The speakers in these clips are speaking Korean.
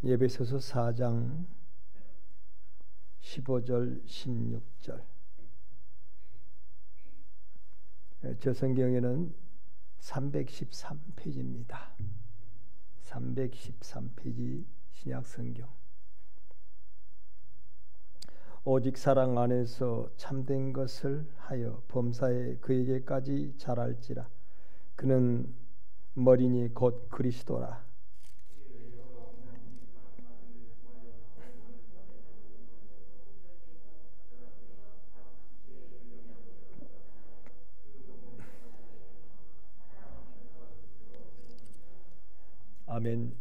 에베소서 4장 15절 16절. 저 성경에는 313페이지입니다. 313페이지 신약 성경. 오직 사랑 안에서 참된 것을 하여 범사에 그에게까지 자랄지라. 그는 머리니 곧 그리스도라. 아멘.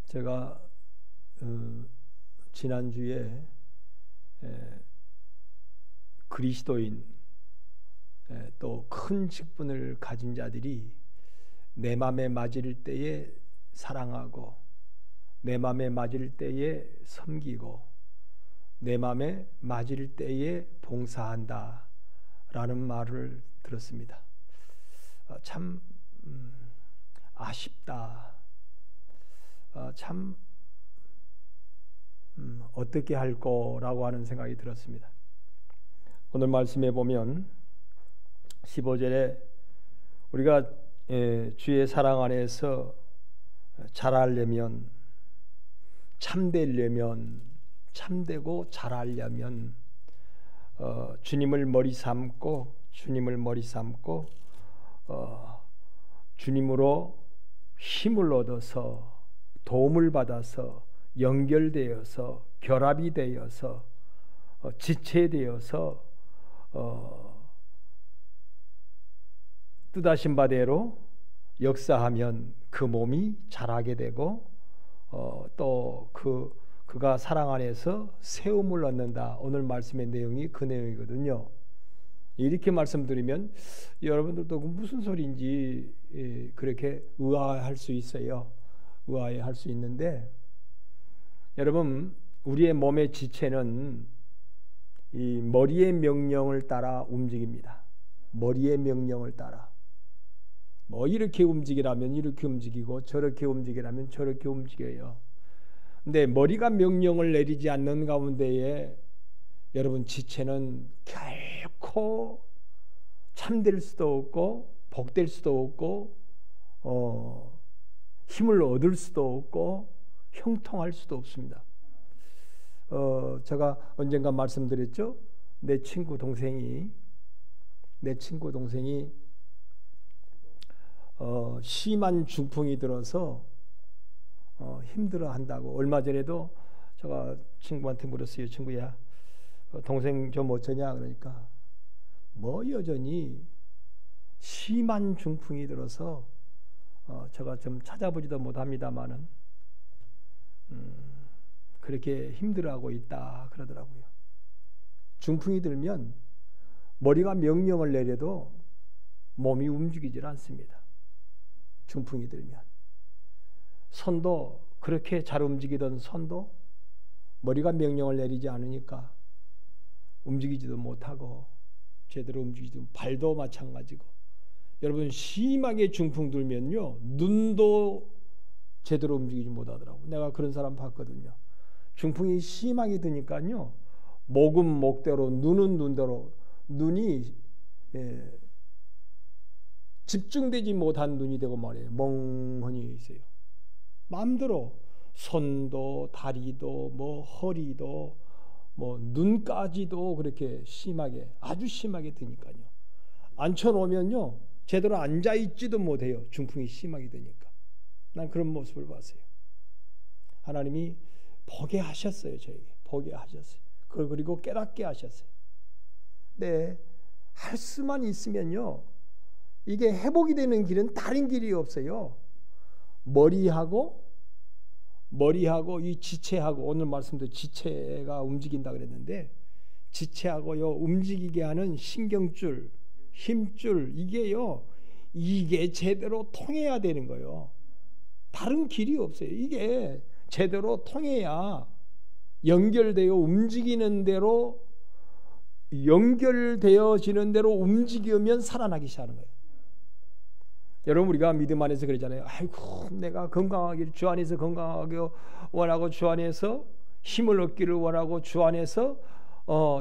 제가 지난주에 그리스도인 또 큰 직분을 가진 자들이 내 맘에 맞을 때에 사랑하고 내 맘에 맞을 때에 섬기고 내 맘에 맞을 때에 봉사한다 라는 말을 들었습니다. 참 아쉽다. 참 어떻게 할 거라고 하는 생각이 들었습니다. 오늘 말씀에 보면 15절에 우리가 주의 사랑 안에서 자라려면, 참되려면, 참되고 자라려면 주님을 머리 삼고 주님으로 힘을 얻어서 도움을 받아서 연결되어서 결합이 되어서 지체되어서 뜻하신 바대로 역사하면 그 몸이 자라게 되고 또 그가 사랑 안에서 세움을 얻는다. 오늘 말씀의 내용이 그 내용이거든요. 이렇게 말씀드리면 여러분들도 무슨 소리인지 그렇게 의아할 수 있어요. 의아해할 수 있는데, 여러분, 우리의 몸의 지체는 이 머리의 명령을 따라 움직입니다. 머리의 명령을 따라. 뭐 이렇게 움직이라면 이렇게 움직이고 저렇게 움직이라면 저렇게 움직여요. 근데 머리가 명령을 내리지 않는 가운데에 여러분 지체는 결코 참될 수도 없고 복될 수도 없고 힘을 얻을 수도 없고 형통할 수도 없습니다. 제가 언젠가 말씀드렸죠. 내 친구 동생이 심한 중풍이 들어서 힘들어한다고. 얼마 전에도 제가 친구한테 물었어요. 친구야, 동생 좀 어쩌냐? 그러니까 뭐 여전히 심한 중풍이 들어서 제가 좀 찾아보지도 못합니다만은 그렇게 힘들어하고 있다 그러더라고요. 중풍이 들면 머리가 명령을 내려도 몸이 움직이질 않습니다. 중풍이 들면 손도 그렇게 잘 움직이던 손도 머리가 명령을 내리지 않으니까 움직이지도 못하고 제대로 움직이지도, 발도 마찬가지고. 여러분, 심하게 중풍 들면요 눈도 제대로 움직이지 못하더라고. 내가 그런 사람 봤거든요. 중풍이 심하게 드니까요 목은 목대로 눈은 눈대로, 눈이 집중되지 못한 눈이 되고 말이에요. 멍하니 있어요. 마음대로 손도 다리도 뭐 허리도 뭐 눈까지도 그렇게 심하게, 아주 심하게 드니까요. 앉혀놓으면요 제대로 앉아있지도 못해요. 중풍이 심하게 되니까. 난 그런 모습을 봤어요. 하나님이 보게 하셨어요. 저에게 보게 하셨어요. 그걸 그리고 깨닫게 하셨어요. 네, 할 수만 있으면요 이게 회복이 되는 길은 다른 길이 없어요. 머리하고 이 지체하고, 오늘 말씀도 지체가 움직인다 그랬는데, 지체하고요 움직이게 하는 신경줄, 힘줄, 이게 제대로 통해야 되는 거예요. 다른 길이 없어요. 이게 제대로 통해야 연결되어 움직이는 대로, 연결되어지는 대로 움직이면 살아나기 시작하는 거예요. 여러분 우리가 믿음 안에서 그러잖아요. 아이고 내가 건강하기를 주 안에서 건강하게 원하고 주 안에서 힘을 얻기를 원하고 주 안에서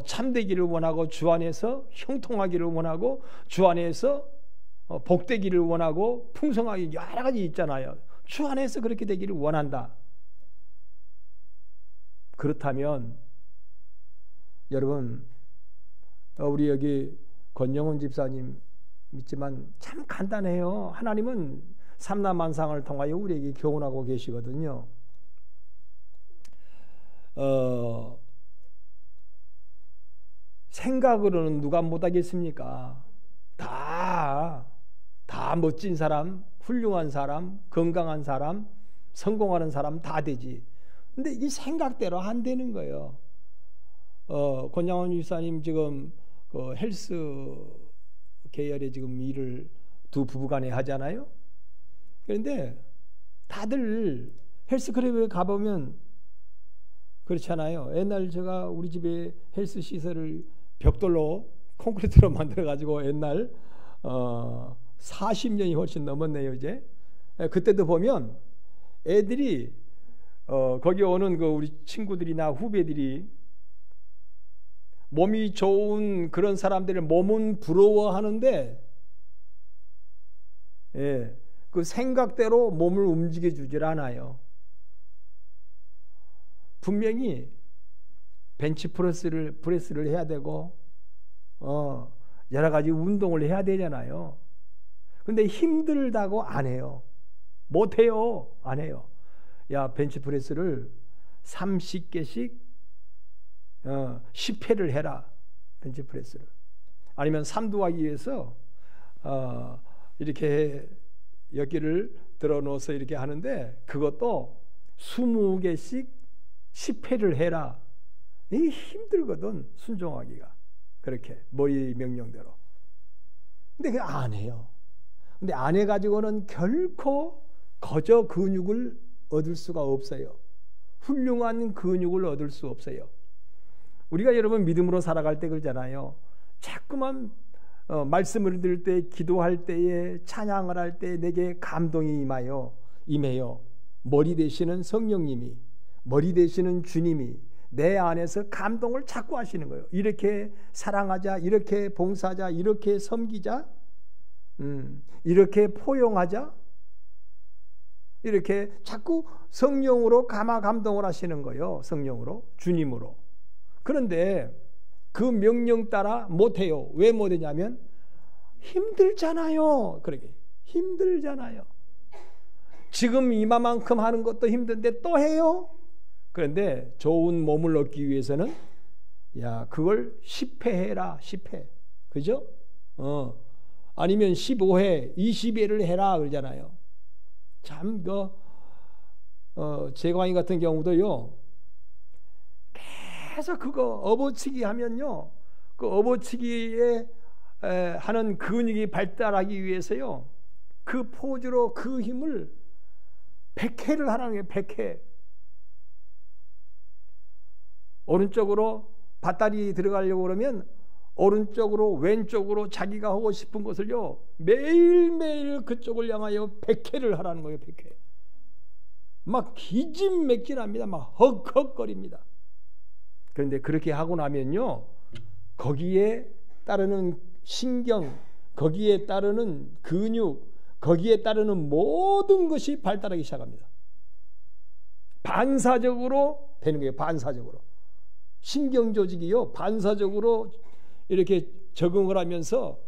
참되기를 원하고 주 안에서 형통하기를 원하고 주 안에서 복되기를 원하고 풍성하게 여러 가지 있잖아요. 주 안에서 그렇게 되기를 원한다. 그렇다면 여러분 우리 여기 권영훈 집사님 믿지만 참 간단해요. 하나님은 삼라만상을 통하여 우리에게 교훈하고 계시거든요. 생각으로는 누가 못하겠습니까? 다 멋진 사람, 훌륭한 사람, 건강한 사람, 성공하는 사람 다 되지. 근데 이 생각대로 안 되는 거예요. 권양원 유사님 지금 그 헬스 계열의 지금 일을 두 부부간에 하잖아요. 그런데 다들 헬스클럽에 가보면 그렇잖아요. 옛날 제가 우리 집에 헬스 시설을 벽돌로 콘크리트로 만들어 가지고 옛날 40년이 훨씬 넘었네요 이제. 그때도 보면 애들이 거기 오는 그 우리 친구들이나 후배들이 몸이 좋은 그런 사람들의 몸은 부러워하는데 그 생각대로 몸을 움직여 주질 않아요. 분명히 프레스를 해야 되고 여러 가지 운동을 해야 되잖아요. 근데 힘들다고 안 해요. 못 해요. 안 해요. 야, 벤치프레스를 30개씩 10회를 해라. 벤치프레스를. 아니면 삼두하기 위해서 이렇게 몇 개를 들어 놓아서 이렇게 하는데 그것도 20개씩 10회를 해라. 이 힘들거든. 순종하기가. 그렇게 머리 명령대로. 근데 그게 안 해요. 근데 안 해가지고는 결코 거저 근육을 얻을 수가 없어요. 훌륭한 근육을 얻을 수 없어요. 우리가 여러분 믿음으로 살아갈 때 그러잖아요. 자꾸만 말씀을 들을 때, 기도할 때에, 찬양을 할 때 내게 감동이 임해요. 머리 되시는 성령님이, 머리 되시는 주님이 내 안에서 감동을 자꾸 하시는 거예요. 이렇게 사랑하자, 이렇게 봉사하자, 이렇게 섬기자, 이렇게 포용하자, 이렇게 자꾸 성령으로 감동을 하시는 거예요. 성령으로, 주님으로. 그런데 그 명령 따라 못해요. 왜 못하냐면 힘들잖아요. 그러게 힘들잖아요. 지금 이만큼 하는 것도 힘든데 또 해요. 그런데 좋은 몸을 얻기 위해서는 그걸 10회 해라. 10회. 그죠? 아니면 15회, 20회를 해라 그러잖아요. 참 제광이 같은 경우도요. 계속 그거 업어치기 하면요. 그 업어치기에 하는 근육이 발달하기 위해서요. 그 포즈로 그 힘을 100회를 하라는 거예요. 100회. 오른쪽으로 밧다리 들어가려고 그러면 오른쪽으로 왼쪽으로 자기가 하고 싶은 것을요. 매일매일 그쪽을 향하여 100회를 하라는 거예요. 100회. 막 기진맥진합니다. 막 헉헉거립니다. 그런데 그렇게 하고 나면요. 거기에 따르는 신경, 거기에 따르는 근육, 거기에 따르는 모든 것이 발달하기 시작합니다. 반사적으로 되는 거예요. 반사적으로. 신경 조직이요. 반사적으로 이렇게 적응을 하면서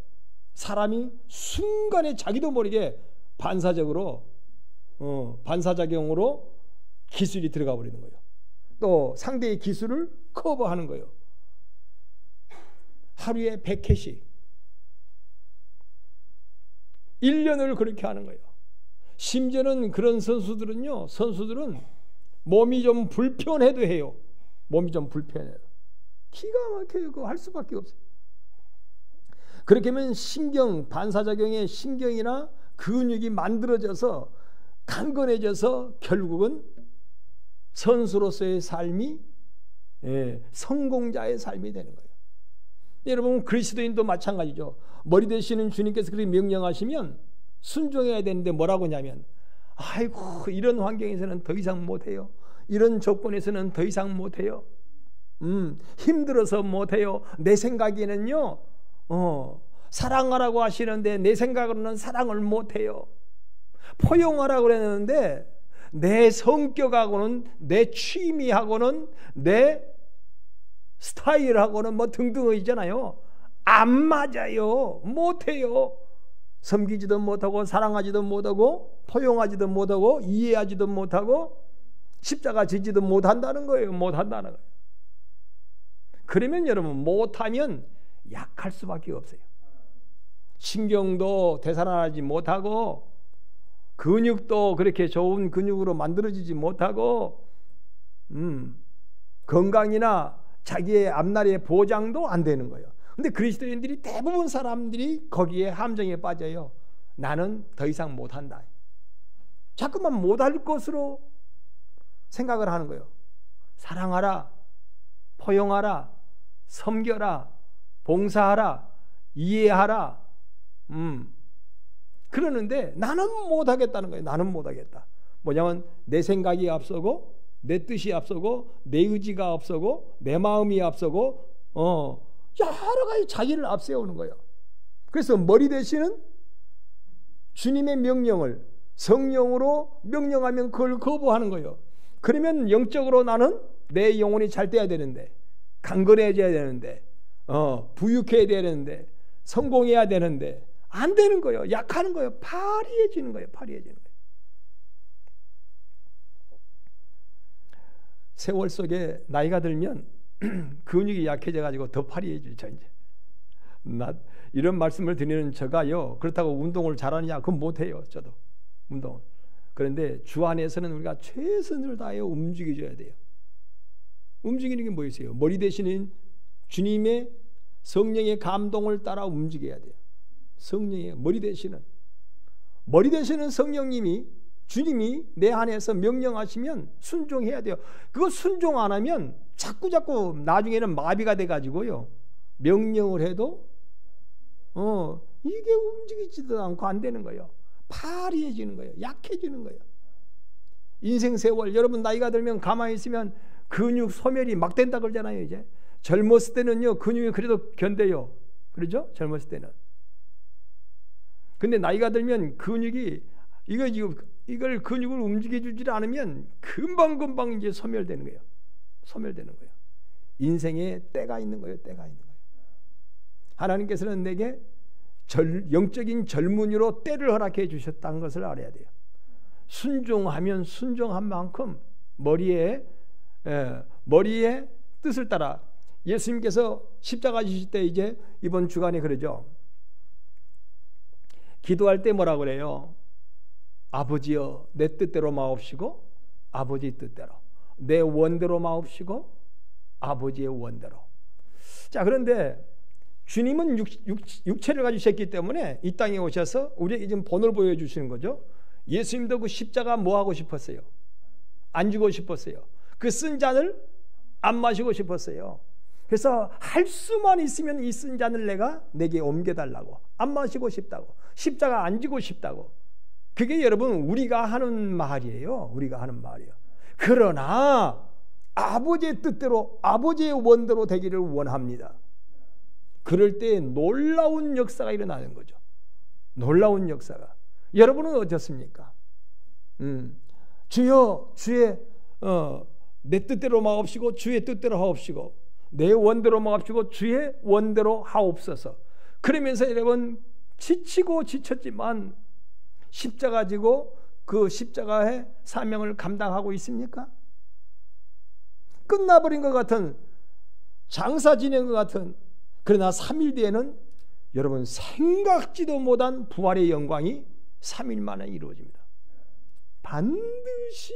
사람이 순간에 자기도 모르게 반사적으로 반사작용으로 기술이 들어가 버리는 거예요. 또 상대의 기술을 커버하는 거예요. 하루에 100회씩 1년을 그렇게 하는 거예요. 심지어는 그런 선수들은 몸이 좀 불편해도 해요. 몸이 좀 불편해요. 기가 막혀요. 그거 할 수밖에 없어요. 그렇게 하면 반사작용의 신경이나 근육이 만들어져서 강건해져서 결국은 선수로서의 삶이 성공자의 삶이 되는 거예요. 여러분 그리스도인도 마찬가지죠. 머리 되시는 주님께서 그렇게 명령하시면 순종해야 되는데 뭐라고 하냐면 아이고 이런 환경에서는 더 이상 못해요. 이런 조건에서는 더 이상 못해요. 힘들어서 못해요. 내 생각에는요 사랑하라고 하시는데 내 생각으로는 사랑을 못해요. 포용하라고 그랬는데 내 성격하고는 내 취미하고는 내 스타일하고는 뭐 등등 있잖아요. 안 맞아요. 못해요. 섬기지도 못하고 사랑하지도 못하고 포용하지도 못하고 이해하지도 못하고 십자가 지지도 못한다는 거예요. 못한다는 거예요. 그러면 여러분 못하면 약할 수밖에 없어요. 신경도 되살아나지 못하고 근육도 그렇게 좋은 근육으로 만들어지지 못하고 건강이나 자기의 앞날의 보장도 안 되는 거예요. 근데 그리스도인들이 대부분 사람들이 거기에 함정에 빠져요. 나는 더 이상 못한다. 자꾸만 못할 것으로 생각을 하는 거예요. 사랑하라, 포용하라, 섬겨라, 봉사하라, 이해하라. 그러는데 나는 못하겠다는 거예요. 나는 못하겠다. 뭐냐면 내 생각이 앞서고 내 뜻이 앞서고 내 의지가 앞서고 내 마음이 앞서고 여러 가지 자기를 앞세우는 거예요. 그래서 머리 대신은 주님의 명령을 성령으로 명령하면 그걸 거부하는 거예요. 그러면 영적으로 나는 내 영혼이 잘 돼야 되는데 강건해져야 되는데 부유해야 되는데 성공해야 되는데 안 되는 거예요. 약하는 거예요. 파리해지는 거예요. 파리해지는 거예요. 세월 속에 나이가 들면 근육이 약해져 가지고 더 파리해지죠. 이제 이런 말씀을 드리는 제가요. 그렇다고 운동을 잘하느냐? 그건 못해요. 저도 운동을. 그런데 주 안에서는 우리가 최선을 다하여 움직여줘야 돼요. 움직이는 게 뭐였어요? 머리 대신인 주님의 성령의 감동을 따라 움직여야 돼요. 성령의 머리 대신은 성령님이 주님이 내 안에서 명령하시면 순종해야 돼요. 그거 순종 안 하면 자꾸 나중에는 마비가 돼가지고요. 명령을 해도 이게 움직이지도 않고 안 되는 거예요. 파리해지는 거예요. 약해지는 거예요. 인생 세월 여러분 나이가 들면 가만히 있으면 근육 소멸이 막 된다 그러잖아요. 이제 젊었을 때는요 근육이 그래도 견뎌요. 그러죠? 젊었을 때는. 근데 나이가 들면 근육이 이걸 근육을 움직여주지 않으면 금방 이제 소멸되는 거예요. 소멸되는 거예요. 인생에 때가 있는 거예요. 때가 있는 거예요. 하나님께서는 내게 영적인 젊은이로 때를 허락해 주셨다는 것을 알아야 돼요. 순종하면 순종한 만큼 머리에 뜻을 따라 예수님께서 십자가 지실 때 이제 이번 주간에 그러죠. 기도할 때 뭐라고 그래요? 아버지여 내 뜻대로 마옵시고 아버지 뜻대로 내 원대로 마옵시고 아버지의 원대로. 자 그런데 주님은 육체를 가지셨기 때문에 이 땅에 오셔서 우리에게 지금 본을 보여주시는 거죠. 예수님도 그 십자가 뭐 하고 싶었어요? 안 주고 싶었어요. 그 쓴 잔을 안 마시고 싶었어요. 그래서 할 수만 있으면 이 쓴 잔을 내게 옮겨달라고, 안 마시고 싶다고, 십자가 안 지고 싶다고. 그게 여러분 우리가 하는 말이에요. 우리가 하는 말이에요. 그러나 아버지의 뜻대로 아버지의 원대로 되기를 원합니다. 그럴 때 놀라운 역사가 일어나는 거죠. 놀라운 역사가. 여러분은 어떻습니까? 주여 주의 내 뜻대로 마옵시고 주의 뜻대로 하옵시고 내 원대로 마옵시고 주의 원대로 하옵소서. 그러면서 여러분 지치고 지쳤지만 십자가 지고 그 십자가의 사명을 감당하고 있습니까? 끝나버린 것 같은, 장사 지낸 것 같은, 그러나 3일 뒤에는 여러분 생각지도 못한 부활의 영광이 3일 만에 이루어집니다. 반드시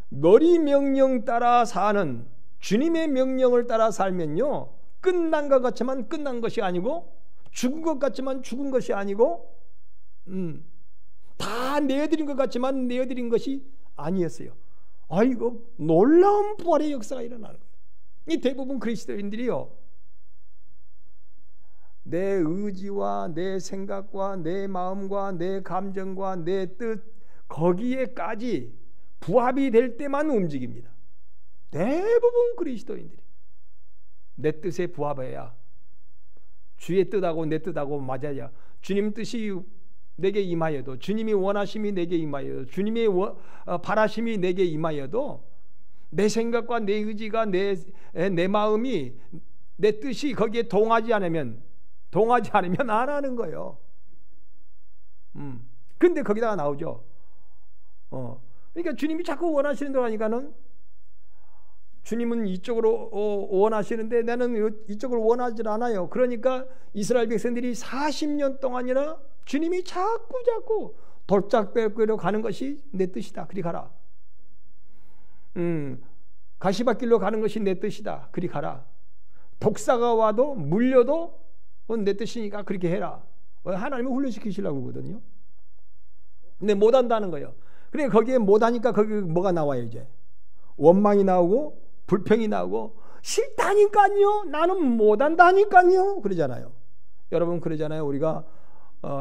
머리 명령 따라 사는, 주님의 명령을 따라 살면요 끝난 것 같지만 끝난 것이 아니고, 죽은 것 같지만 죽은 것이 아니고, 다 내어드린 것 같지만 내어드린 것이 아니었어요. 아이고 놀라운 부활의 역사가 일어나는 거예요. 이 대부분 그리스도인들이요 내 의지와 내 생각과 내 마음과 내 감정과 내 뜻 거기에까지 부합이 될 때만 움직입니다. 대부분 그리스도인들이 내 뜻에 부합해야, 주의 뜻하고 내 뜻하고 맞아야, 주님 뜻이 내게 임하여도, 주님이 원하심이 내게 임하여도, 주님의 바라심이 내게 임하여도 내 생각과 내 의지가 내 마음이 내 뜻이 거기에 동하지 않으면 안 하는 거예요. 근데 거기다가 나오죠. 그러니까 주님이 자꾸 원하시는 대로 하니까는, 주님은 이쪽으로 원하시는데 나는 이쪽으로 원하지 않아요. 그러니까 이스라엘 백성들이 40년 동안이나 주님이 자꾸 돌짝배기로 가는 것이 내 뜻이다, 그리 가라. 가시밭길로 가는 것이 내 뜻이다, 그리 가라. 독사가 와도 물려도 내 뜻이니까 그렇게 해라. 하나님은 훈련시키시려고 그러거든요. 근데 못한다는 거예요. 그러니까 거기에 못하니까 거기 뭐가 나와요? 이제 원망이 나오고 불평이 나오고, 싫다니까요, 나는 못한다니까요, 그러잖아요. 여러분 그러잖아요. 우리가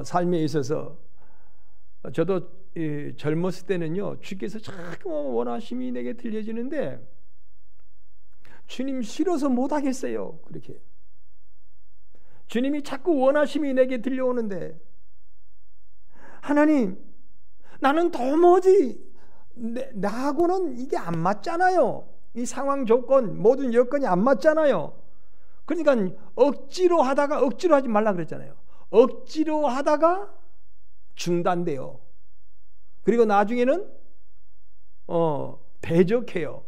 삶에 있어서, 저도 젊었을 때는요, 주께서 자꾸 원하심이 내게 들려지는데 주님 싫어서 못하겠어요. 그렇게 주님이 자꾸 원하심이 내게 들려오는데, 하나님, 나는 도무지 나하고는 이게 안 맞잖아요. 이 상황 조건, 모든 여건이 안 맞잖아요. 그러니까 억지로 하지 말라 그랬잖아요. 억지로 하다가 중단돼요. 그리고 나중에는 대적해요.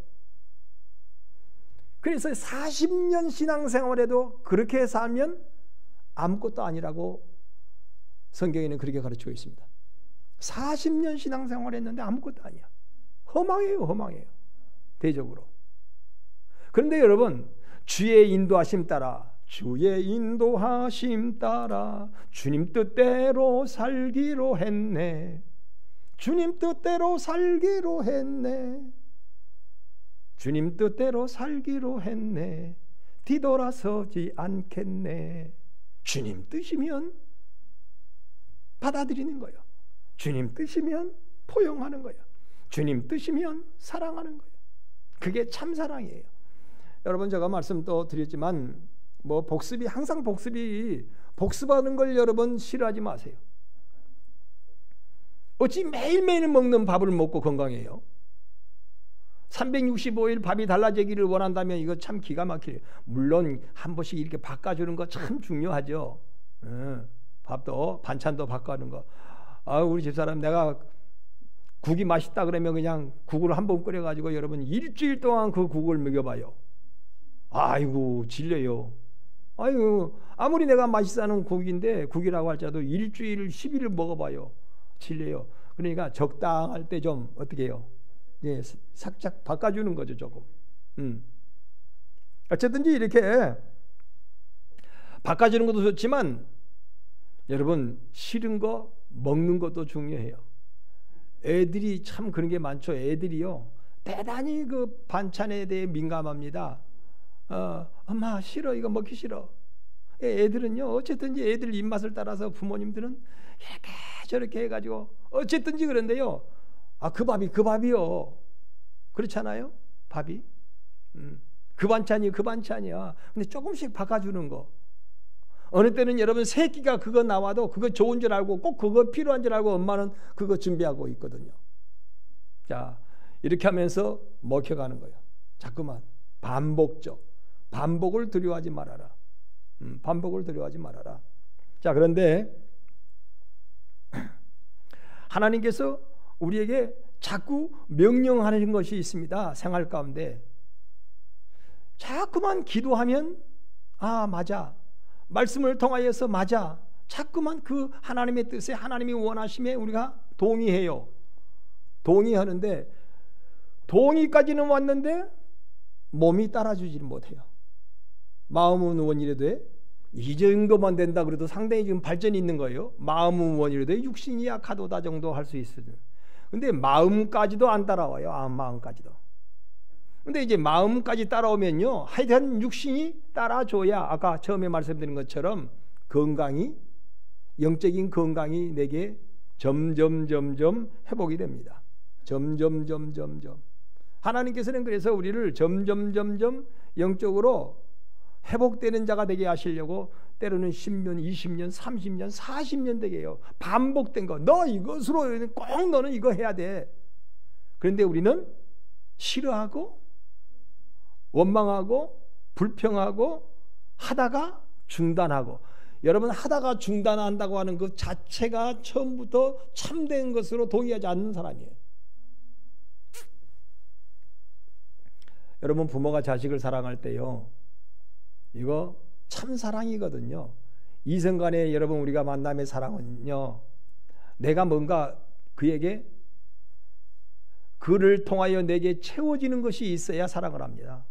그래서 40년 신앙생활에도 그렇게 살면 아무것도 아니라고 성경에는 그렇게 가르치고 있습니다. 40년 신앙생활 했는데 아무것도 아니야. 허망해요. 대적으로. 그런데 여러분, 주의 인도하심 따라 주님 뜻대로 살기로 했네. 주님 뜻대로 살기로 했네. 뒤돌아서지 않겠네. 주님 뜻이면 받아들이는 거예요. 주님 뜻이면 포용하는 거예요. 주님 뜻이면 사랑하는 거예요. 그게 참 사랑이에요. 여러분, 제가 말씀 또 드렸지만, 항상 복습하는 걸 여러분 싫어하지 마세요. 어찌 매일매일 먹는 밥을 먹고 건강해요? 365일 밥이 달라지기를 원한다면 이거 참 기가 막히네요. 물론 한 번씩 이렇게 바꿔주는 거 참 중요하죠. 밥도, 반찬도 바꿔주는 거. 우리 집사람, 내가 국이 맛있다 그러면 그냥 국을 한 번 끓여가지고 여러분 일주일 동안 그 국을 먹여봐요. 아이고, 질려요. 아이고, 아무리 내가 맛있어하는 국이라고 할지라도 일주일 10일을 먹어봐요. 질려요. 그러니까 적당할 때 좀 어떻게 해요? 예, 살짝 바꿔주는 거죠, 조금. 어쨌든지 이렇게 바꿔주는 것도 좋지만, 여러분, 싫은 거 먹는 것도 중요해요. 애들이 참 그런 게 많죠. 애들이요, 대단히 그 반찬에 대해 민감합니다. 엄마 싫어, 이거 먹기 싫어. 애들은요, 어쨌든지 애들 입맛을 따라서 부모님들은 이렇게 저렇게 해가지고 어쨌든지 그런데요, 그 밥이요. 그렇잖아요, 밥이. 그 반찬이야. 근데 조금씩 바꿔주는 거. 어느 때는 여러분 새끼가 그거 나와도 그거 좋은 줄 알고, 꼭 그거 필요한 줄 알고 엄마는 그거 준비하고 있거든요. 자, 이렇게 하면서 먹혀가는 거예요. 자꾸만 반복을 두려워하지 말아라. 반복을 두려워하지 말아라. 자, 그런데 하나님께서 우리에게 자꾸 명령하는 것이 있습니다. 생활 가운데 자꾸만 기도하면 맞아, 말씀을 통하여서 맞아, 자꾸만 그 하나님의 뜻에, 하나님이 원하심에 우리가 동의해요. 동의하는데, 동의까지는 왔는데 몸이 따라주지 못해요. 마음은 원이라도 이 정도만 된다 그래도 상당히 지금 발전이 있는 거예요. 마음은 원이라도 육신이 약하도다 정도 할 수 있어요. 근데 마음까지도 안 따라와요. 마음까지도. 근데 이제 마음까지 따라오면요, 하여튼 육신이 따라줘야, 아까 처음에 말씀드린 것처럼 건강이, 영적인 건강이 내게 점점 회복이 됩니다. 점점. 하나님께서는 그래서 우리를 점점 영적으로 회복되는 자가 되게 하시려고 때로는 10년, 20년, 30년, 40년 되게 해요. 반복된 거. 너 이것으로 꼭 너는 이거 해야 돼. 그런데 우리는 싫어하고 원망하고 불평하고 하다가 중단하고. 여러분, 하다가 중단한다고 하는 그 자체가 처음부터 참된 것으로 동의하지 않는 사람이에요. 여러분, 부모가 자식을 사랑할 때요, 이거 참 사랑이거든요. 이성간에 여러분 우리가 만남의 사랑은요, 내가 뭔가 그에게 그를 통하여 내게 채워지는 것이 있어야 사랑을 합니다.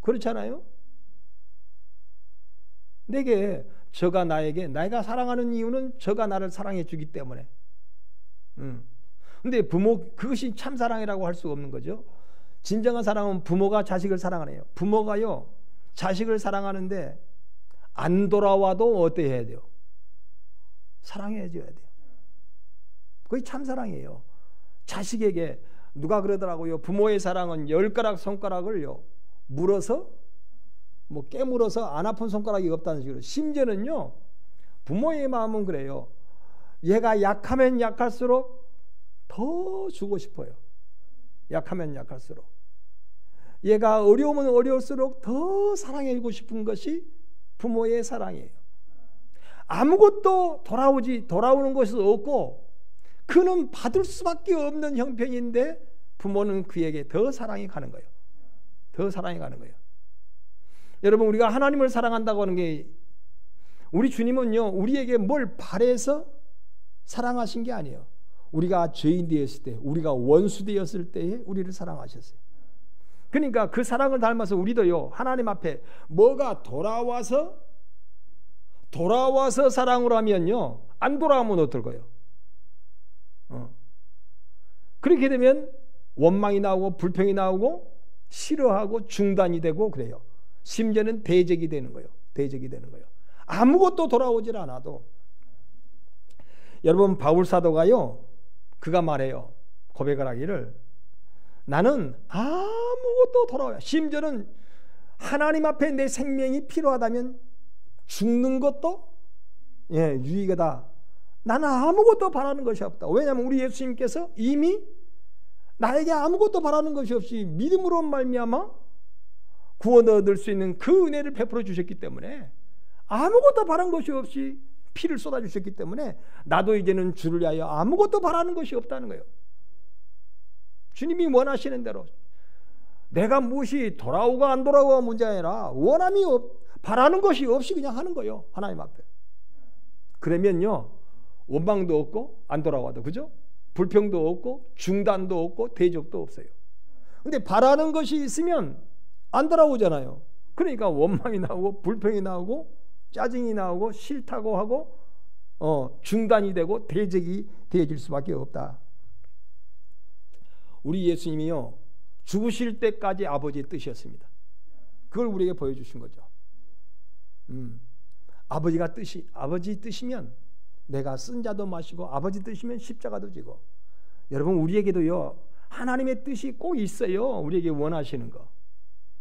그렇잖아요? 저가 나에게, 내가 사랑하는 이유는 저가 나를 사랑해 주기 때문에. 근데 그것이 참 사랑이라고 할 수 없는 거죠. 진정한 사랑은 부모가 자식을 사랑하네요. 부모가요, 자식을 사랑하는데 안 돌아와도 어떻게 해야 돼요? 사랑해 줘야 돼요. 그게 참 사랑이에요. 자식에게 누가 그러더라고요. 부모의 사랑은 10가락 손가락을요 물어서 깨물어서 안 아픈 손가락이 없다는 식으로. 심지어는요, 부모의 마음은 그래요. 얘가 약하면 약할수록 더 주고 싶어요. 약하면 약할수록. 얘가 어려우면 어려울수록 더 사랑해주고 싶은 것이 부모의 사랑이에요. 아무것도 돌아오는 것이 없고 그는 받을 수밖에 없는 형편인데 부모는 그에게 더 사랑이 가는 거예요. 더 사랑이 가는 거예요. 여러분, 우리가 하나님을 사랑한다고 하는 게, 우리 주님은요, 우리에게 뭘 바래서 사랑하신 게 아니에요. 우리가 죄인 되었을 때, 우리가 원수 되었을 때에 우리를 사랑하셨어요. 그러니까 그 사랑을 닮아서 우리도요, 하나님 앞에 뭐가 돌아와서 사랑을 하면요, 안 돌아오면 어떨 거예요? 그렇게 되면 원망이 나오고 불평이 나오고 싫어하고 중단이 되고 그래요. 심지어는 대적이 되는 거예요. 대적이 되는 거예요. 아무것도 돌아오질 않아도. 여러분, 바울 사도가요, 그가 말해요. 고백을 하기를, 나는 아무것도 돌아와요. 심지어는 하나님 앞에 내 생명이 필요하다면 죽는 것도 유익하다. 나는 아무것도 바라는 것이 없다. 왜냐하면 우리 예수님께서 이미 나에게 아무것도 바라는 것이 없이 믿음으로 말미암아 구원을 얻을 수 있는 그 은혜를 베풀어 주셨기 때문에, 아무것도 바라는 것이 없이 피를 쏟아 주셨기 때문에 나도 이제는 주를 위하여 아무것도 바라는 것이 없다는 거예요. 주님이 원하시는 대로. 내가 무엇이 돌아오고 안 돌아오고가 문제가 아니라 바라는 것이 없이 그냥 하는 거예요. 하나님 앞에. 그러면요, 원망도 없고 안 돌아와도, 그죠? 불평도 없고 중단도 없고 대적도 없어요. 근데 바라는 것이 있으면 안 돌아오잖아요. 그러니까 원망이 나오고 불평이 나오고 짜증이 나오고 싫다고 하고 중단이 되고 대적이 되어질 수밖에 없다. 우리 예수님이요, 죽으실 때까지 아버지의 뜻이었습니다. 그걸 우리에게 보여주신 거죠. 아버지 뜻이면 내가 쓴 자도 마시고, 아버지 뜻이면 십자가도 지고. 여러분, 우리에게도요, 하나님의 뜻이 꼭 있어요. 우리에게 원하시는 거.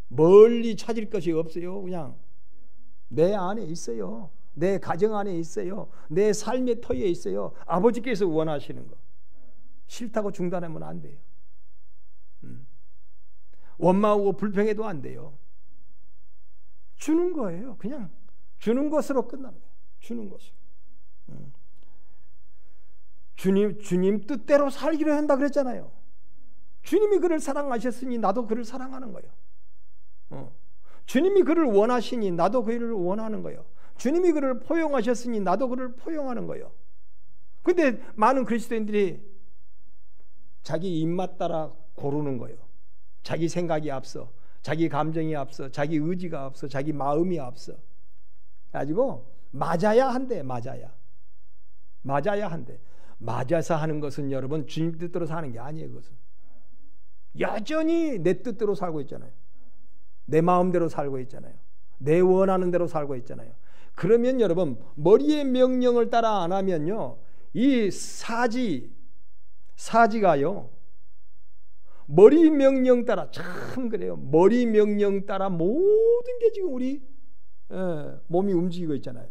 멀리 찾을 것이 없어요. 그냥 내 안에 있어요. 내 가정 안에 있어요. 내 삶의 터에 있어요. 아버지께서 원하시는 거. 싫다고 중단하면 안 돼요. 원망하고 불평해도 안 돼요. 주는 거예요. 그냥 주는 것으로 끝나는 거예요. 주는 것으로. 주님 뜻대로 살기로 한다 그랬잖아요. 주님이 그를 사랑하셨으니 나도 그를 사랑하는 거예요. 주님이 그를 원하시니 나도 그를 원하는 거예요. 주님이 그를 포용하셨으니 나도 그를 포용하는 거예요. 근데 많은 그리스도인들이 자기 입맛 따라 고르는 거예요. 자기 생각이 앞서, 자기 감정이 앞서, 자기 의지가 앞서, 자기 마음이 앞서 가지고 맞아야 한대. 맞아서 하는 것은 여러분 주님 뜻대로 사는 게 아니에요. 그것은 여전히 내 뜻대로 살고 있잖아요. 내 마음대로 살고 있잖아요. 내 원하는 대로 살고 있잖아요. 그러면 여러분 머리의 명령을 따라 안 하면요, 이 사지가요 머리 명령 따라, 참 그래요, 머리 명령 따라 모든 게 지금 우리 몸이 움직이고 있잖아요.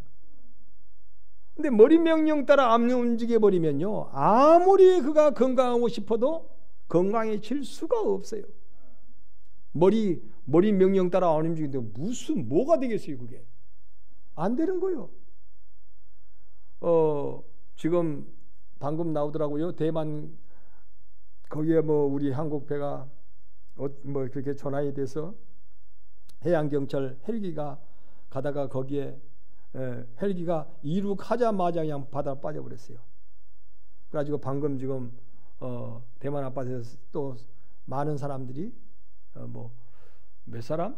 근데 머리 명령 따라 안 움직여 버리면요, 아무리 그가 건강하고 싶어도 건강해질 수가 없어요. 머리 명령 따라 안 움직이는데 무슨 뭐가 되겠어요? 그게 안 되는 거예요. 지금 방금 나오더라고요. 대만 거기에 뭐 우리 한국 배가 뭐 그렇게 전화에 돼서 해양 경찰 헬기가 가다가 거기에 헬기가 이륙하자마자 그냥 바다 빠져버렸어요. 그래가지고 방금 지금 대만 앞바다에서 또 많은 사람들이 뭐 몇 사람?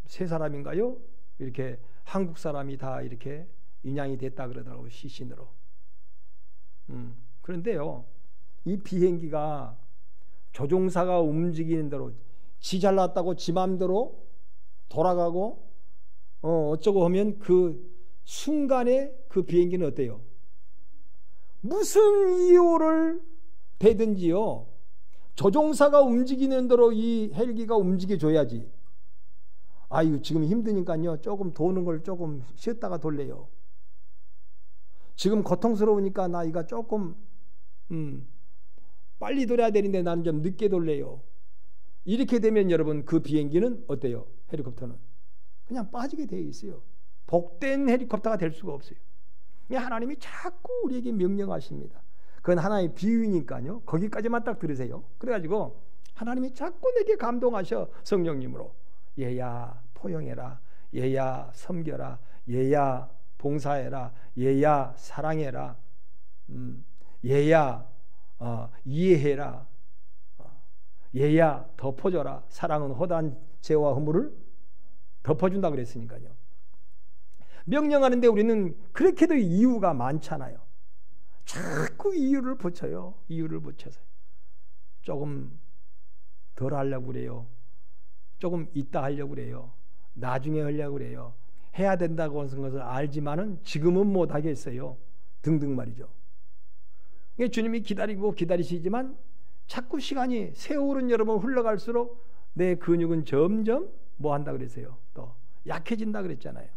3사람인가요? 이렇게 한국 사람이 다 이렇게 인양이 됐다 그러더라고요. 시신으로. 그런데요, 이 비행기가 조종사가 움직이는 대로 지 잘났다고 지 맘대로 돌아가고 어쩌고 하면 그 순간에 그 비행기는 어때요? 무슨 이유를 대든지요, 조종사가 움직이는 대로 이 헬기가 움직여줘야지. 아유, 지금 힘드니까요 조금 도는 걸 조금 쉬었다가 돌래요. 지금 고통스러우니까 나 이거 조금 빨리 돌아야 되는데 나는 좀 늦게 돌래요. 이렇게 되면 여러분 그 비행기는 어때요? 헬리콥터는 그냥 빠지게 되어 있어요. 복된 헬리콥터가 될 수가 없어요. 하나님이 자꾸 우리에게 명령하십니다. 그건 하나의 비유니까요, 거기까지만 딱 들으세요. 그래가지고 하나님이 자꾸 내게 감동하셔. 성령님으로 얘야 포용해라, 얘야 섬겨라, 얘야 봉사해라, 얘야 사랑해라, 얘야 이해해라, 얘야 덮어줘라. 사랑은 허다한 죄와 허물을 덮어준다 그랬으니까요. 명령하는데 우리는 그렇게도 이유가 많잖아요. 자꾸 이유를 붙여요. 이유를 붙여서 조금 덜 하려고 그래요. 조금 이따 하려고 그래요. 나중에 하려고 그래요. 해야 된다고 하는 것을 알지만은 지금은 못 하겠어요. 등등 말이죠. 주님이 기다리시지만 자꾸 시간이, 세월은 여러분 흘러갈수록 내 근육은 점점 뭐 한다 그랬어요? 또 약해진다 그랬잖아요.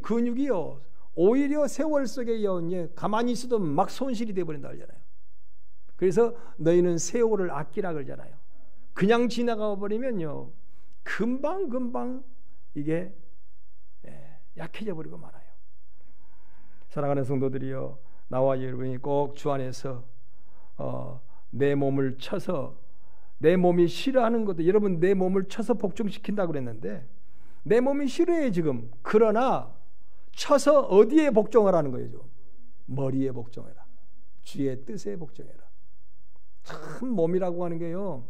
근육이요 오히려 세월 속에요 가만히 있어도 막 손실이 되어버린다 그러잖아요. 그래서 너희는 세월을 아끼라 그러잖아요. 그냥 지나가 버리면요 금방 이게 약해져 버리고 말아요. 사랑하는 성도들이요, 나와 여러분이 꼭 주 안에서 내 몸을 쳐서, 내 몸이 싫어하는 것도, 여러분 내 몸을 쳐서 복종시킨다 그랬는데 내 몸이 싫어해 지금. 그러나 쳐서 어디에 복종하라는 거예요? 지금 머리에 복종해라. 주의 뜻에 복종해라. 참 몸이라고 하는 게요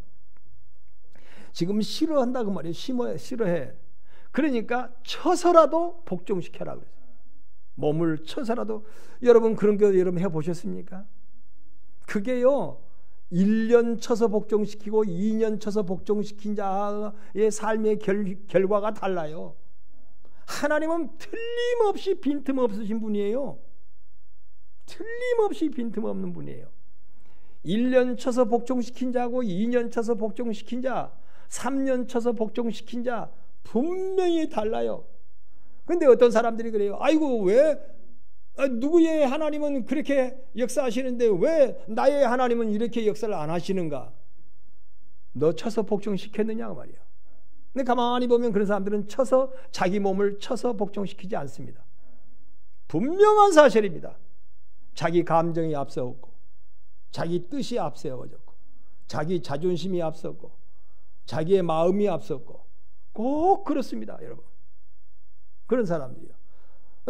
지금 싫어한다고 말이에요. 싫어해. 그러니까 쳐서라도 복종시켜라 그랬어요. 몸을 쳐서라도. 여러분 그런 거 여러분 해보셨습니까? 그게요 1년 쳐서 복종시키고 2년 쳐서 복종시킨 자의 삶의 결과가 달라요. 하나님은 틀림없이 빈틈없으신 분이에요. 틀림없이 빈틈없는 분이에요. 1년 쳐서 복종시킨 자하고 2년 쳐서 복종시킨 자, 3년 쳐서 복종시킨 자 분명히 달라요. 근데 어떤 사람들이 그래요. 아이고 왜 누구의 하나님은 그렇게 역사하시는데 왜 나의 하나님은 이렇게 역사를 안 하시는가? 너 쳐서 복종시켰느냐 말이야. 근데 가만히 보면 그런 사람들은 쳐서, 자기 몸을 쳐서 복종시키지 않습니다. 분명한 사실입니다. 자기 감정이 앞서고, 자기 뜻이 앞세워졌고, 자기 자존심이 앞섰고, 자기의 마음이 앞섰고, 꼭 그렇습니다 여러분. 그런 사람들이요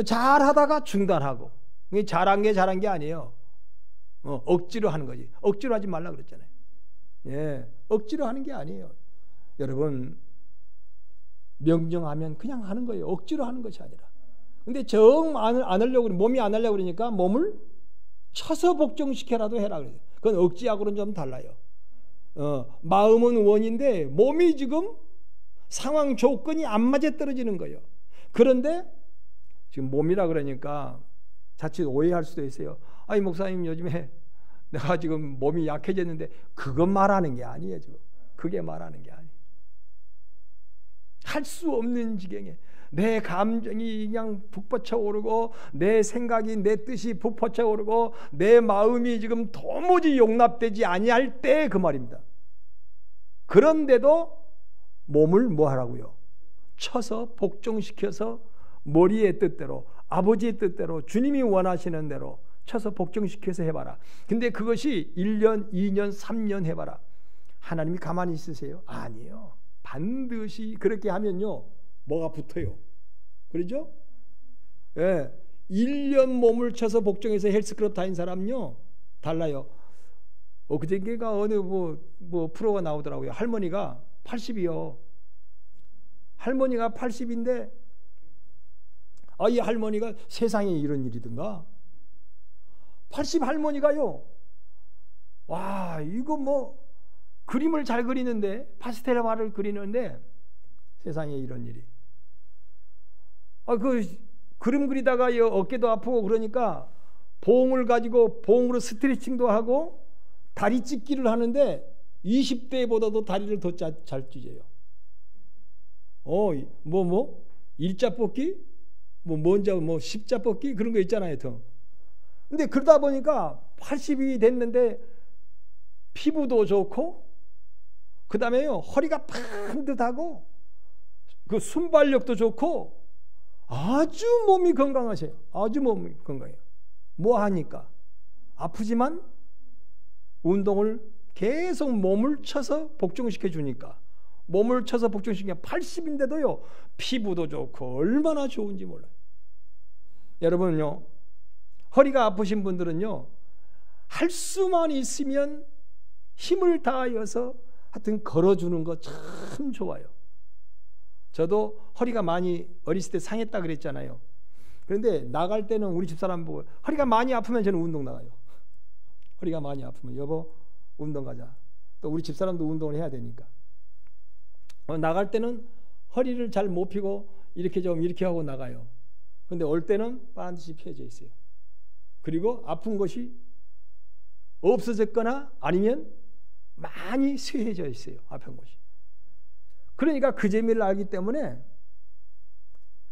잘하다가 중단하고, 잘한 게 아니에요. 억지로 하는 거지. 억지로 하지 말라 그랬잖아요. 예, 억지로 하는 게 아니에요. 여러분 명령하면 그냥 하는 거예요. 억지로 하는 것이 아니라. 근데 정 안 하려고, 몸이 안 하려고 그러니까 몸을 쳐서 복종시켜라도 해라 그래요. 그건 억지하고는 좀 달라요. 마음은 원인데 몸이 지금 상황 조건이 안 맞아 떨어지는 거예요. 그런데 지금 몸이라 그러니까 자칫 오해할 수도 있어요. 아니 목사님 요즘에 내가 지금 몸이 약해졌는데 그것 말하는 게 아니에요. 지금 그게 말하는 게 아니에요. 할 수 없는 지경에 내 감정이 그냥 북받쳐 오르고 내 생각이 내 뜻이 북받쳐 오르고 내 마음이 지금 도무지 용납되지 아니할 때 그 말입니다. 그런데도 몸을 뭐 하라고요? 쳐서 복종시켜서 머리의 뜻대로 아버지의 뜻대로 주님이 원하시는 대로 쳐서 복종시켜서 해봐라. 근데 그것이 1년, 2년, 3년 해봐라. 하나님이 가만히 있으세요? 아니에요. 반드시 그렇게 하면요 뭐가 붙어요. 그러죠? 예, 1년 몸을 쳐서 복종해서 헬스클럽 다닌 사람요 달라요. 그저께가 어느 뭐 프로가 나오더라고요. 할머니가 80이요. 할머니가 80인데 이 할머니가 세상에 이런 일이든가. 80 할머니가요. 와, 이거 뭐 그림을 잘 그리는데 파스텔화를 그리는데 세상에 이런 일이. 그 그림 그리다가 어깨도 아프고 그러니까 봉을 가지고 봉으로 스트레칭도 하고 다리 찢기를 하는데 20대보다도 다리를 더 잘 찢어요. 일자 뽑기? 십자 뽑기? 그런 거 있잖아요. 근데 그러다 보니까 80이 됐는데 피부도 좋고 그 다음에요 허리가 반듯하고 그 순발력도 좋고 아주 몸이 건강하세요. 아주 몸이 건강해요. 뭐 하니까? 아프지만 운동을 계속 몸을 쳐서 복종시켜 주니까 몸을 쳐서 복종시키니까 80인데도요 피부도 좋고 얼마나 좋은지 몰라요. 여러분요 허리가 아프신 분들은요 할 수만 있으면 힘을 다하여서 하여튼 걸어주는 거 참 좋아요. 저도 허리가 많이 어렸을 때 상했다 그랬잖아요. 그런데 나갈 때는 우리 집사람 보고 허리가 많이 아프면 저는 운동 나가요. 허리가 많이 아프면 여보 운동 가자. 또 우리 집사람도 운동을 해야 되니까. 나갈 때는 허리를 잘 못 펴고 이렇게 하고 나가요. 근데 올 때는 반드시 펴져 있어요. 그리고 아픈 것이 없어졌거나 아니면 많이 쇠해져 있어요. 아픈 것이. 그러니까 그 재미를 알기 때문에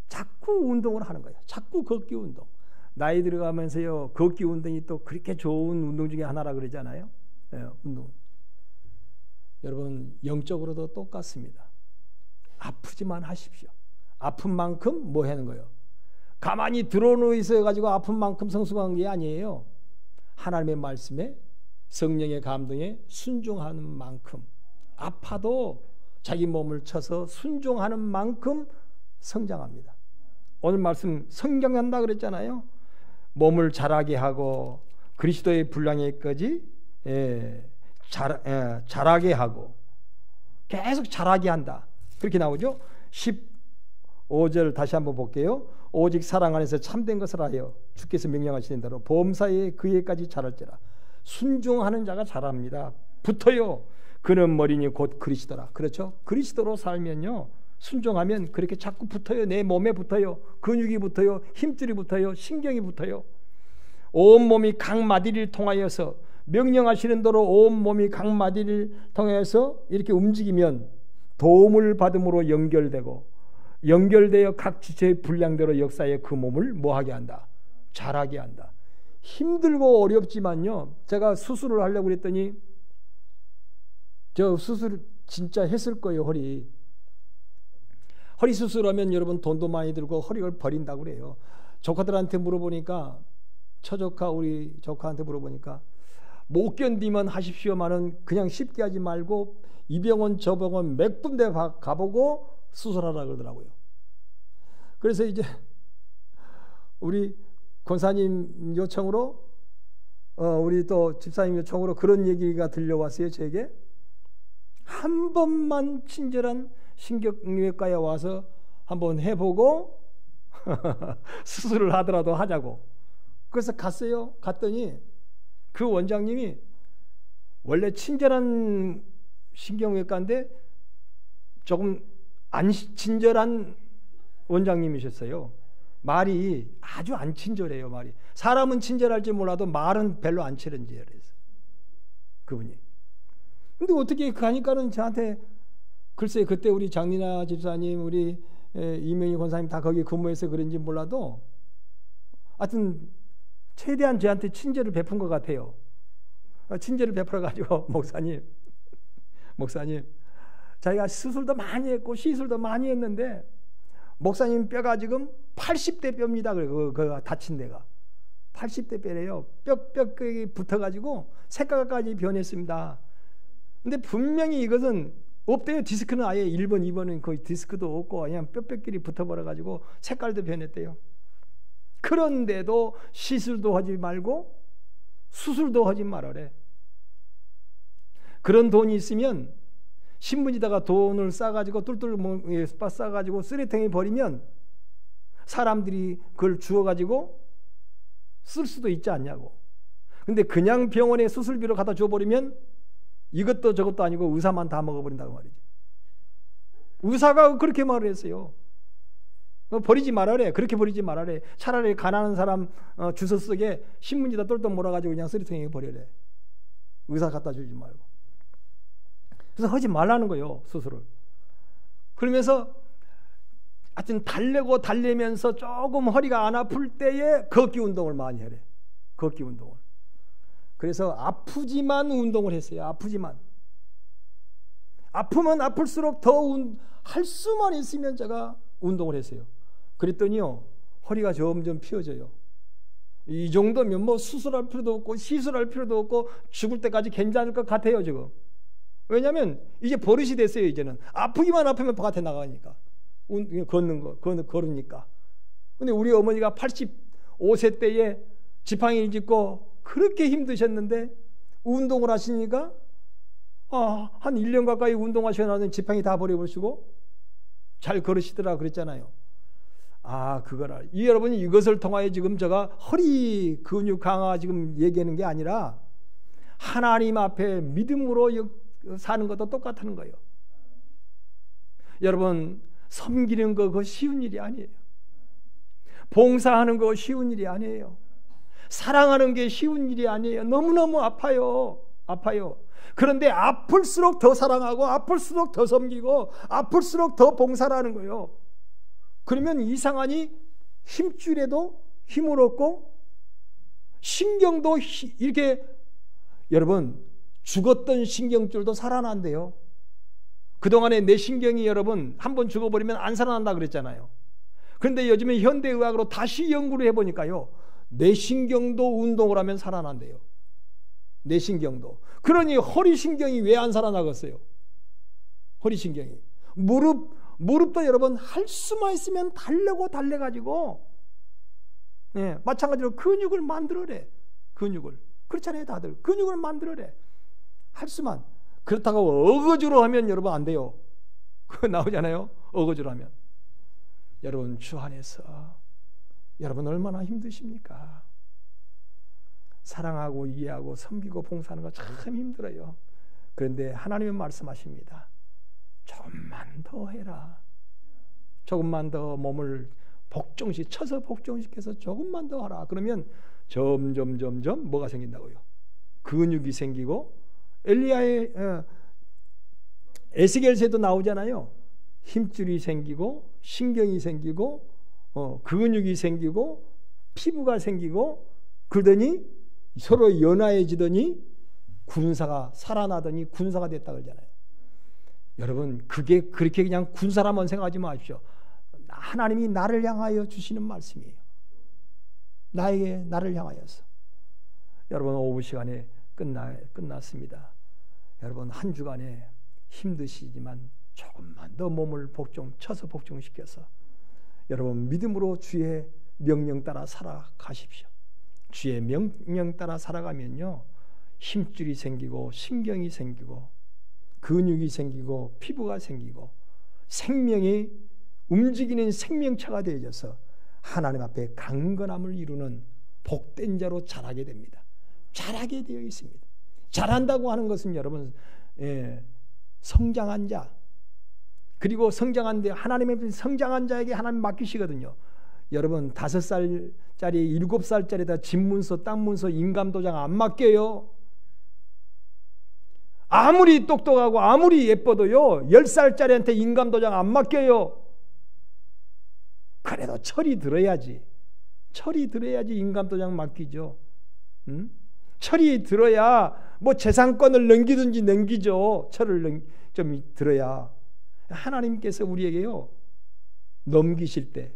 자꾸 운동을 하는 거예요. 자꾸 걷기 운동. 나이 들어가면서요 걷기 운동이 또 그렇게 좋은 운동 중에 하나라 그러잖아요. 운동. 여러분 영적으로도 똑같습니다. 아프지만 하십시오. 아픈 만큼 뭐 하는 거예요? 가만히 들어놓여 있어 가지고 아픈 만큼 성숙한 게 아니에요. 하나님의 말씀에 성령의 감동에 순종하는 만큼 아파도 자기 몸을 쳐서 순종하는 만큼 성장합니다. 오늘 말씀 성장한다 그랬잖아요. 몸을 자라게 하고 그리스도의 분량에까지 자라게 하고 계속 자라게 한다. 그렇게 나오죠. 15절 다시 한번 볼게요. 오직 사랑 안에서 참된 것을 하여 주께서 명령하시는 대로 범사에 그에까지 자랄지라. 순종하는 자가 자랍니다. 붙어요. 그는 머리니 곧 그리스도라. 그렇죠? 그리스도로 살면요 순종하면 그렇게 자꾸 붙어요. 내 몸에 붙어요. 근육이 붙어요. 힘줄이 붙어요. 신경이 붙어요. 온몸이 각 마디를 통하여서 명령하시는 대로 온몸이 각 마디를 통해서 이렇게 움직이면 도움을 받음으로 연결되어 각 지체의 분량대로 역사에 그 몸을 뭐하게 한다? 자라게 한다. 힘들고 어렵지만요 제가 수술을 하려고 그랬더니 저 수술 진짜 했을 거예요. 허리 수술하면 여러분 돈도 많이 들고 허리를 버린다고 그래요. 조카들한테 물어보니까 처조카 우리 조카한테 물어보니까 못 견디면 하십시오만은 그냥 쉽게 하지 말고 이 병원 저 병원 몇 군데 가보고 수술하라 그러더라고요. 그래서 이제 우리 권사님 요청으로 우리 또 집사님 요청으로 그런 얘기가 들려왔어요. 저에게 한 번만 친절한 신경외과에 와서 한번 해보고 수술을 하더라도 하자고. 그래서 갔어요. 갔더니 그 원장님이 원래 친절한 신경외과인데 조금 안 친절한 원장님이셨어요. 말이 아주 안 친절해요. 말이 사람은 친절할지 몰라도 말은 별로 안 친절해요. 그분이. 근데 어떻게 가니까는 저한테 글쎄 그때 우리 장리나 집사님 우리 이명희 권사님 다 거기 근무해서 그런지 몰라도 하여튼 최대한 저한테 친절을 베푼 것 같아요. 친절을 베풀어가지고 목사님 자기가 수술도 많이 했고 시술도 많이 했는데 목사님 뼈가 지금 80대 뼈입니다. 그 다친 데가 80대 뼈래요. 뼈에 붙어가지고 색깔까지 변했습니다. 근데 분명히 이것은 없대요. 디스크는 아예 1번, 2번은 거의 디스크도 없고 그냥 뼈끼리 붙어버려가지고 색깔도 변했대요. 그런데도 시술도 하지 말고 수술도 하지 말아래. 그런 돈이 있으면 신문지다가 돈을 싸가지고 뚫뚫 싸가지고 쓰레통에 버리면 사람들이 그걸 주워가지고 쓸 수도 있지 않냐고. 근데 그냥 병원에 수술비로 갖다 줘버리면 이것도 저것도 아니고 의사만 다 먹어버린다고 말이지. 의사가 그렇게 말을 했어요. 버리지 말아래. 그렇게 버리지 말아래. 차라리 가난한 사람 주워 쓰게 신문지다 똘똘 몰아가지고 그냥 쓰레통에 버려래. 의사 갖다 주지 말고. 그래서 하지 말라는 거예요. 수술을. 그러면서 하여튼 달래면서 조금 허리가 안 아플 때에 걷기 운동을 많이 해래. 걷기 운동을. 그래서 아프지만 운동을 했어요. 아프면 아플수록 더 할 수만 있으면 제가 운동을 했어요. 그랬더니요 허리가 점점 펴져요. 이 정도면 뭐 수술할 필요도 없고 시술할 필요도 없고 죽을 때까지 괜찮을 것 같아요 지금. 왜냐하면 이제 버릇이 됐어요. 이제는 아프기만 아프면 바깥에 나가니까 걸으니까. 근데 우리 어머니가 85세 때에 지팡이를 짚고 그렇게 힘드셨는데 운동을 하시니까 한 1년 가까이 운동하시고 나서 지팡이 다 버려보시고 잘 걸으시더라 그랬잖아요. 그거라. 여러분이 이것을 통하여 지금 제가 허리 근육 강화 지금 얘기하는 게 아니라 하나님 앞에 믿음으로 사는 것도 똑같은 거예요. 여러분 섬기는 거 그거 쉬운 일이 아니에요. 봉사하는 거 쉬운 일이 아니에요. 사랑하는 게 쉬운 일이 아니에요. 너무너무 아파요. 그런데 아플수록 더 사랑하고 아플수록 더 섬기고 아플수록 더 봉사를 하는 거예요. 그러면 이상하니 힘줄에도 힘을 얻고 신경도 이렇게 여러분 죽었던 신경줄도 살아난대요. 그동안에 내 신경이 여러분 한번 죽어버리면 안 살아난다 그랬잖아요. 그런데 요즘에 현대의학으로 다시 연구를 해보니까요 내 신경도 운동을 하면 살아난대요. 내 신경도. 그러니 허리 신경이 왜 안 살아나겠어요? 허리 신경이. 무릎도 여러분 할 수만 있으면 달래가지고 마찬가지로 근육을 만들어래. 근육을. 그렇잖아요 다들. 근육을 만들어래. 할 수만. 그렇다고 어거지로 하면 여러분 안 돼요. 그거 나오잖아요. 어거지로 하면. 여러분 주 안에서 여러분 얼마나 힘드십니까? 사랑하고 이해하고 섬기고 봉사하는 거 참 힘들어요. 그런데 하나님은 말씀하십니다. 조금만 더 해라. 조금만 더 몸을 쳐서 복종시켜서 조금만 더 하라. 그러면 점점 뭐가 생긴다고요? 근육이 생기고 엘리야의 에스겔서에도 나오잖아요. 힘줄이 생기고 신경이 생기고 근육이 생기고 피부가 생기고 그러더니 서로 연화해지더니 군사가 살아나더니 군사가 됐다 그러잖아요. 여러분 그게 그렇게 그냥 군사라만 생각하지 마십시오. 하나님이 나를 향하여 주시는 말씀이에요. 나를 향하여서. 여러분 오후 시간에 끝났습니다. 여러분 한 주간에 힘드시지만 조금만 더 몸을 쳐서 복종시켜서 여러분 믿음으로 주의 명령 따라 살아가십시오. 주의 명령 따라 살아가면요 힘줄이 생기고 신경이 생기고 근육이 생기고 피부가 생기고 생명이 움직이는 생명체가 되어져서 하나님 앞에 강건함을 이루는 복된 자로 자라게 됩니다. 자라게 되어 있습니다. 자란다고 하는 것은 여러분 성장한 자, 그리고 성장한데 하나님의 성장한 자에게 하나님 맡기시거든요. 여러분 5살짜리 7살짜리다 집문서 땅문서 인감도장 안 맡겨요. 아무리 똑똑하고 아무리 예뻐도요 10살짜리한테 인감도장 안 맡겨요. 그래도 철이 들어야지. 철이 들어야지 인감도장 맡기죠. 응? 철이 들어야 뭐 재산권을 넘기든지 넘기죠. 철을 좀 들어야. 하나님께서 우리에게요 넘기실 때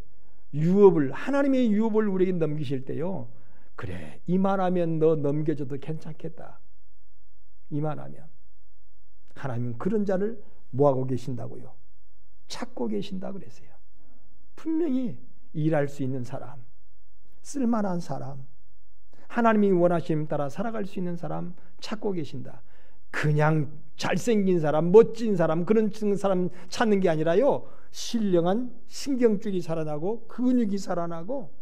유업을, 하나님의 유업을 우리에게 넘기실 때요, 그래 이만하면 너 넘겨줘도 괜찮겠다, 이만하면. 하나님은 그런 자를 뭐하고 계신다고요? 찾고 계신다 그랬어요. 분명히 일할 수 있는 사람, 쓸만한 사람, 하나님이 원하심 따라 살아갈 수 있는 사람 찾고 계신다. 그냥 잘생긴 사람, 멋진 사람, 그런 사람 찾는 게 아니라요, 신령한 신경줄이 살아나고 근육이 살아나고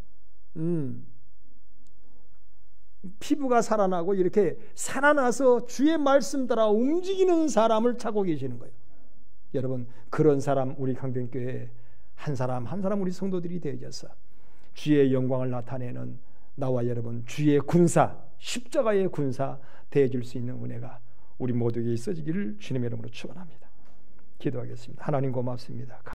피부가 살아나고 이렇게 살아나서 주의 말씀 따라 움직이는 사람을 찾고 계시는 거예요. 여러분 그런 사람 우리 강변교회에 한 사람 한 사람 우리 성도들이 되어져서 주의 영광을 나타내는 나와 여러분 주의 군사, 십자가의 군사 되어줄 수 있는 은혜가 우리 모두에게 있어지기를 주님의 이름으로 축원합니다. 기도하겠습니다. 하나님 고맙습니다.